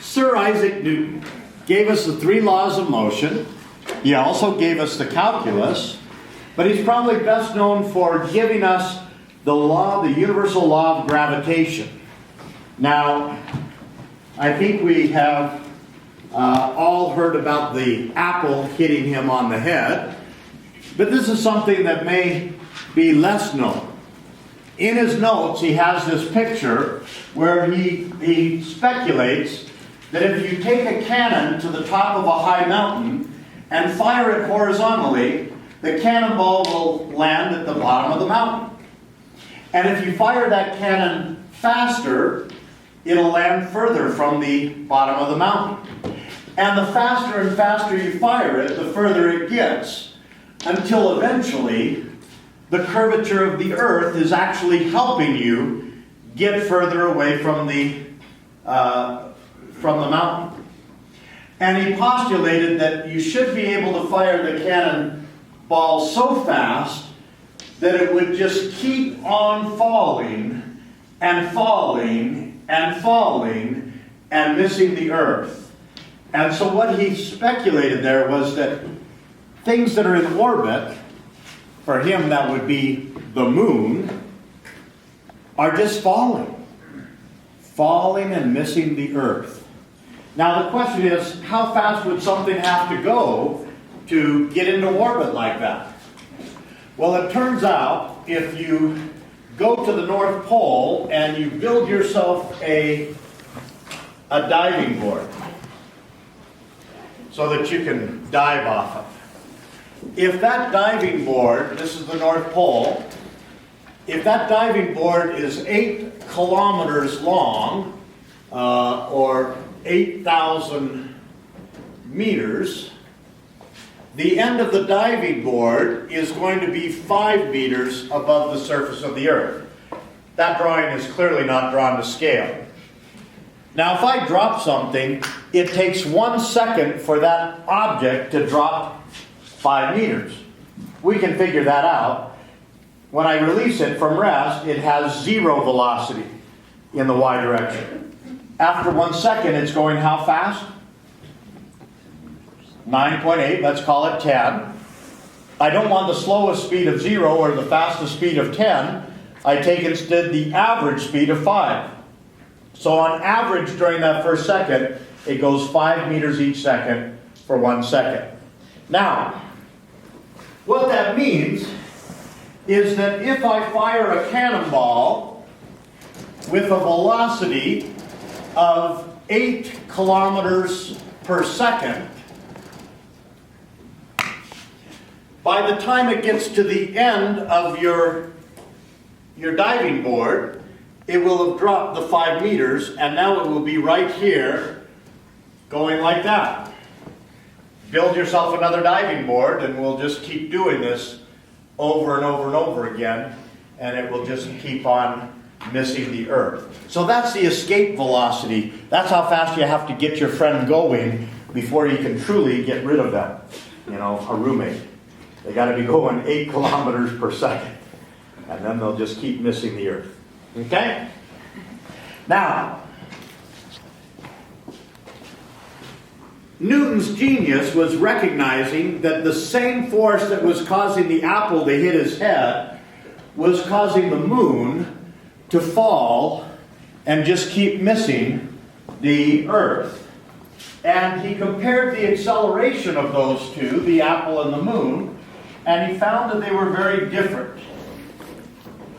Sir Isaac Newton gave us the three laws of motion. He also gave us the calculus, but he's probably best known for giving us the universal law of gravitation. Now, I think we have all heard about the apple hitting him on the head, but this is something that may be less known. In his notes, he has this picture where he speculates that if you take a cannon to the top of a high mountain and fire it horizontally, the cannonball will land at the bottom of the mountain. And if you fire that cannon faster, it'll land further from the bottom of the mountain. And the faster and faster you fire it, the further it gets, until eventually the curvature of the earth is actually helping you get further away from the mountain. And he postulated that you should be able to fire the cannonball so fast that it would just keep on falling and falling and falling and missing the earth. And so what he speculated there was that things that are in orbit, for him that would be the moon, are just falling and missing the earth. Now the question is, how fast would something have to go to get into orbit like that? Well, it turns out if you go to the North Pole and you build yourself a diving board so that you can dive off of. If that diving board, this is the North Pole, if that diving board is 8 kilometers long, or 8,000 meters, the end of the diving board is going to be 5 meters above the surface of the earth. That drawing is clearly not drawn to scale. Now, if I drop something, it takes 1 second for that object to drop 5 meters. We can figure that out. When I release it from rest, it has 0 velocity in the y direction. After 1 second, it's going how fast? 9.8, let's call it 10. I don't want the slowest speed of 0 or the fastest speed of 10. I take instead the average speed of 5. So on average during that first second, it goes 5 meters each second for 1 second. Now, what that means is that if I fire a cannonball with a velocity of 8 kilometers per second, by the time it gets to the end of your diving board, it will have dropped the 5 meters, and now it will be right here going like that. Build yourself another diving board, and we'll just keep doing this over and over and over again, and it will just keep on missing the earth. So that's the escape velocity. That's how fast you have to get your friend going before you can truly get rid of them. You know, a roommate. They got to be going 8 kilometers per second, and then they'll just keep missing the earth. Okay? Now, Newton's genius was recognizing that the same force that was causing the apple to hit his head was causing the moon to fall and just keep missing the earth. And he compared the acceleration of those two, the apple and the moon, and he found that they were very different.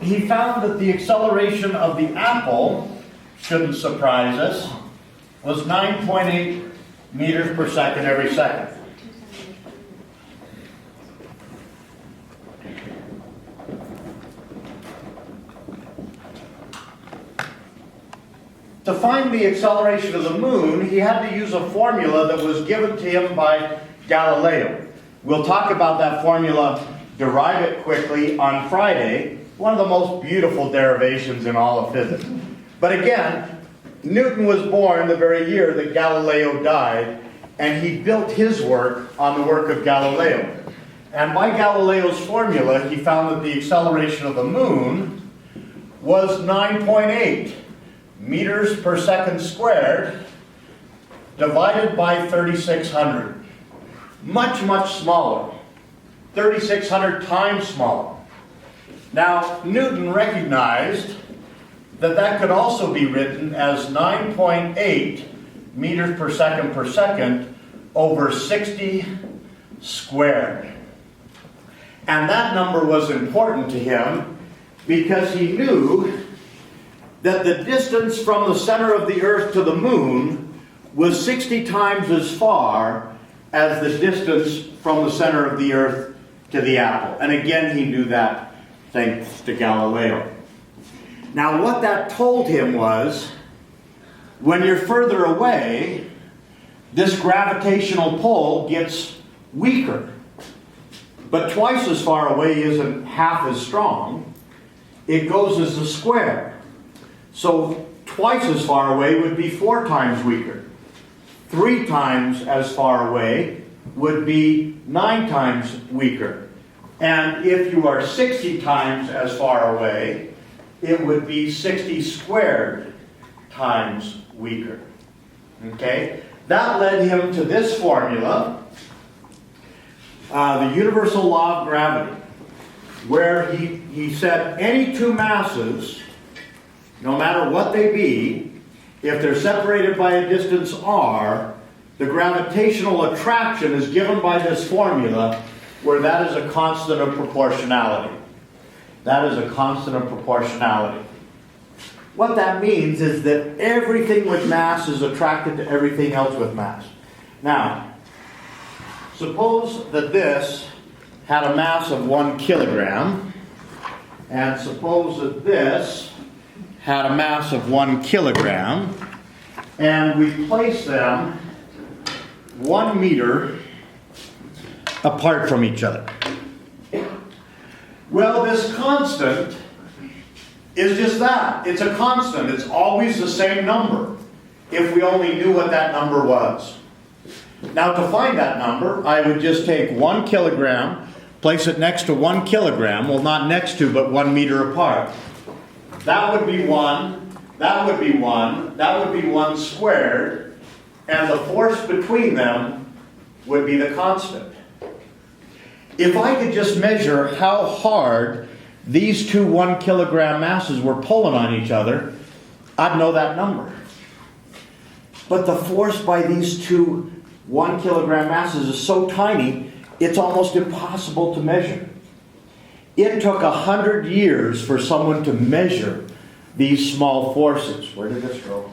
He found that the acceleration of the apple, shouldn't surprise us, was 9.8 meters per second every second. To find the acceleration of the moon, he had to use a formula that was given to him by Galileo. We'll talk about that formula, derive it quickly, on Friday. One of the most beautiful derivations in all of physics. But again, Newton was born the very year that Galileo died, and he built his work on the work of Galileo. And by Galileo's formula, he found that the acceleration of the moon was 9.8 meters per second squared divided by 3,600. Much, much smaller. 3,600 times smaller. Now, Newton recognized that that could also be written as 9.8 meters per second over 60 squared. And that number was important to him because he knew that the distance from the center of the earth to the moon was 60 times as far as the distance from the center of the earth to the apple. And again, he knew that thanks to Galileo. Now, what that told him was, when you're further away, this gravitational pull gets weaker. But twice as far away isn't half as strong. It goes as a square. So twice as far away would be 4 times weaker. 3 times as far away would be 9 times weaker. And if you are 60 times as far away, it would be 60 squared times weaker. Okay? That led him to this formula, the universal law of gravity, where he said any two masses, no matter what they be, if they're separated by a distance r, the gravitational attraction is given by this formula, where that is a constant of proportionality. That is a constant of proportionality. What that means is that everything with mass is attracted to everything else with mass. Now, suppose that this had a mass of 1 kilogram, and suppose that this had a mass of 1 kilogram, and we place them 1 meter apart from each other. Well, this constant is just that. It's a constant. It's always the same number, if we only knew what that number was. Now, to find that number, I would just take 1 kilogram, place it next to 1 kilogram, well, not next to, but 1 meter apart. That would be 1, that would be 1, that would be 1 squared, and the force between them would be the constant. If I could just measure how hard these two 1 kilogram masses were pulling on each other, I'd know that number. But the force by these two 1 kilogram masses is so tiny, it's almost impossible to measure. It took 100 years for someone to measure these small forces. Where did this go?